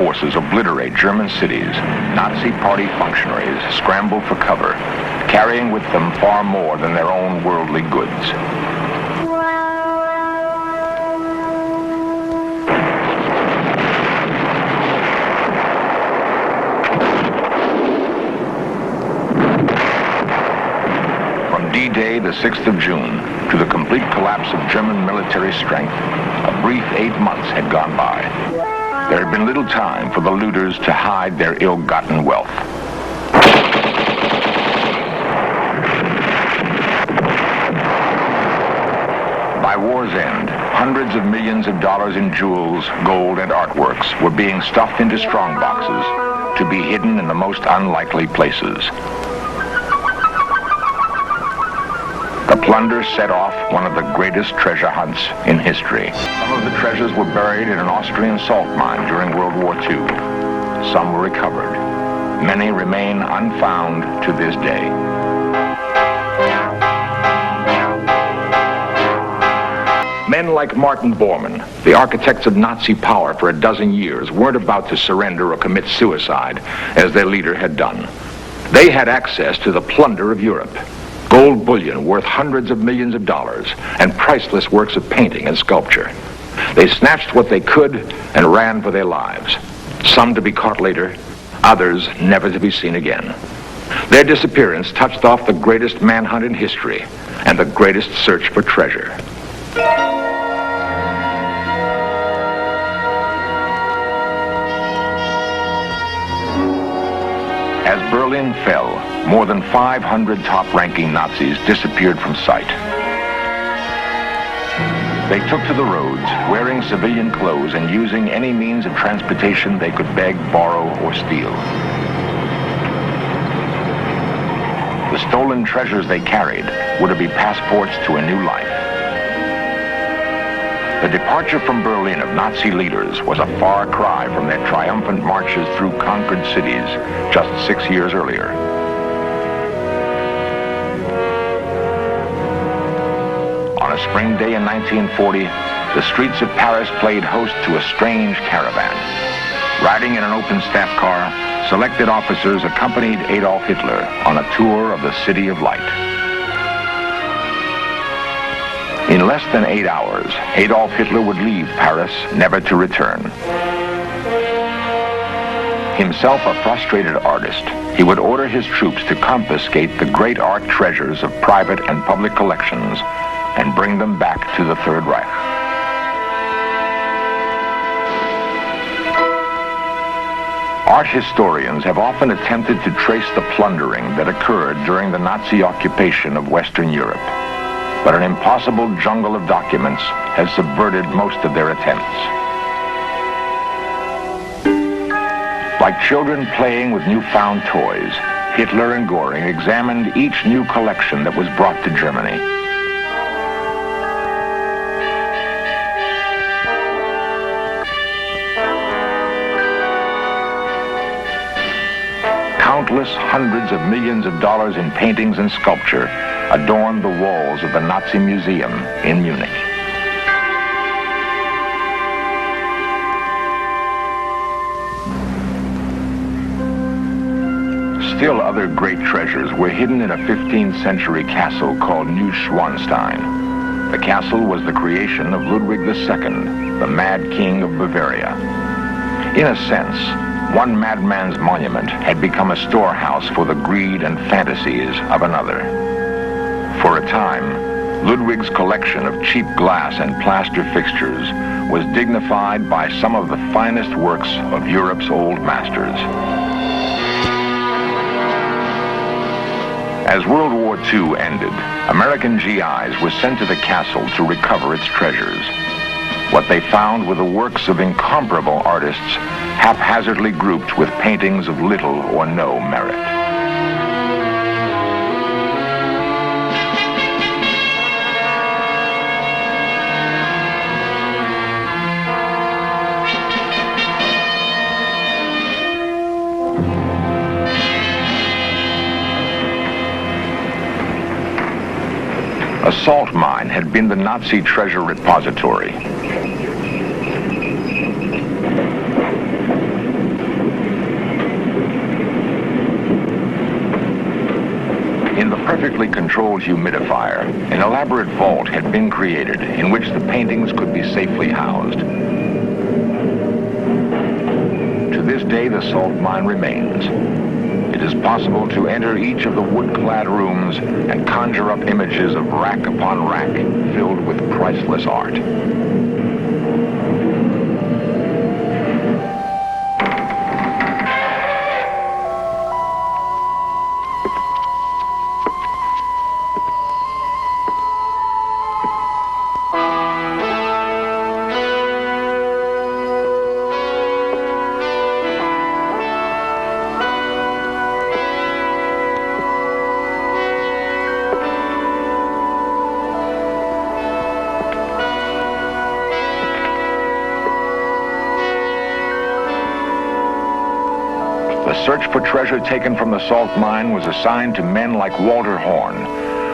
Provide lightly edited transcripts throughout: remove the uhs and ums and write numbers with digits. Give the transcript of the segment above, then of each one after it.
forces obliterate German cities, Nazi Party functionaries scramble for cover, carrying with them far more than their own worldly goods. D-Day, the 6th of June, to the complete collapse of German military strength, a brief 8 months had gone by. There had been little time for the looters to hide their ill-gotten wealth. By war's end, hundreds of millions of dollars in jewels, gold, and artworks were being stuffed into strong boxes to be hidden in the most unlikely places. The Plunder set off one of the greatest treasure hunts in history. Some of the treasures were buried in an Austrian salt mine during World War II. Some were recovered. Many remain unfound to this day. Men like Martin Bormann, the architects of Nazi power for a dozen years, weren't about to surrender or commit suicide as their leader had done. They had access to the plunder of Europe. Gold bullion worth hundreds of millions of dollars, and priceless works of painting and sculpture. They snatched what they could and ran for their lives. Some to be caught later, others never to be seen again. Their disappearance touched off the greatest manhunt in history and the greatest search for treasure. As Berlin fell, more than 500 top-ranking Nazis disappeared from sight. They took to the roads, wearing civilian clothes and using any means of transportation they could beg, borrow, or steal. The stolen treasures they carried were to be passports to a new life. The departure from Berlin of Nazi leaders was a far cry from their triumphant marches through conquered cities just 6 years earlier. On a spring day in 1940, the streets of Paris played host to a strange caravan. Riding in an open staff car, selected officers accompanied Adolf Hitler on a tour of the City of Light. In less than 8 hours, Adolf Hitler would leave Paris, never to return. Himself a frustrated artist, he would order his troops to confiscate the great art treasures of private and public collections and bring them back to the Third Reich. Art historians have often attempted to trace the plundering that occurred during the Nazi occupation of Western Europe. But an impossible jungle of documents has subverted most of their attempts. Like children playing with newfound toys, Hitler and Göring examined each new collection that was brought to Germany. Countless hundreds of millions of dollars in paintings and sculpture adorned the walls of the Nazi Museum in Munich. Still other great treasures were hidden in a 15th century castle called Neuschwanstein. The castle was the creation of Ludwig II, the Mad King of Bavaria. In a sense, one madman's monument had become a storehouse for the greed and fantasies of another. For a time, Ludwig's collection of cheap glass and plaster fixtures was dignified by some of the finest works of Europe's old masters. As World War II ended, American GIs were sent to the castle to recover its treasures. What they found were the works of incomparable artists, haphazardly grouped with paintings of little or no merit. A salt mine had been the Nazi treasure repository. perfectly controlled humidifier, an elaborate vault had been created in which the paintings could be safely housed. To this day, the salt mine remains. It is possible to enter each of the wood-clad rooms and conjure up images of rack upon rack filled with priceless art. The search for treasure taken from the salt mine was assigned to men like Walter Horn,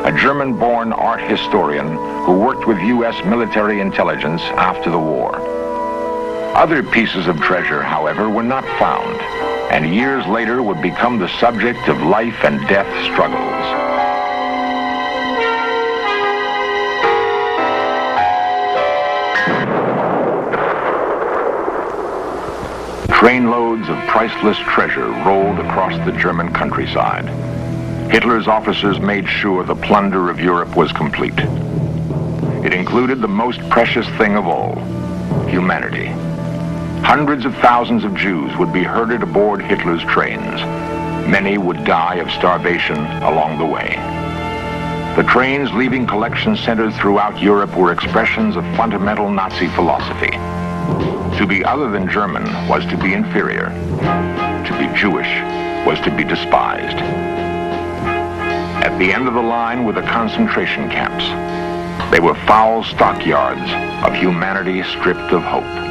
a German-born art historian who worked with U.S. military intelligence after the war. Other pieces of treasure, however, were not found, and years later would become the subject of life and death struggles. Trainloads of priceless treasure rolled across the German countryside. Hitler's officers made sure the plunder of Europe was complete. It included the most precious thing of all, humanity. Hundreds of thousands of Jews would be herded aboard Hitler's trains. Many would die of starvation along the way. The trains leaving collection centers throughout Europe were expressions of fundamental Nazi philosophy. To be other than German was to be inferior. To be Jewish was to be despised. At the end of the line were the concentration camps. They were foul stockyards of humanity stripped of hope.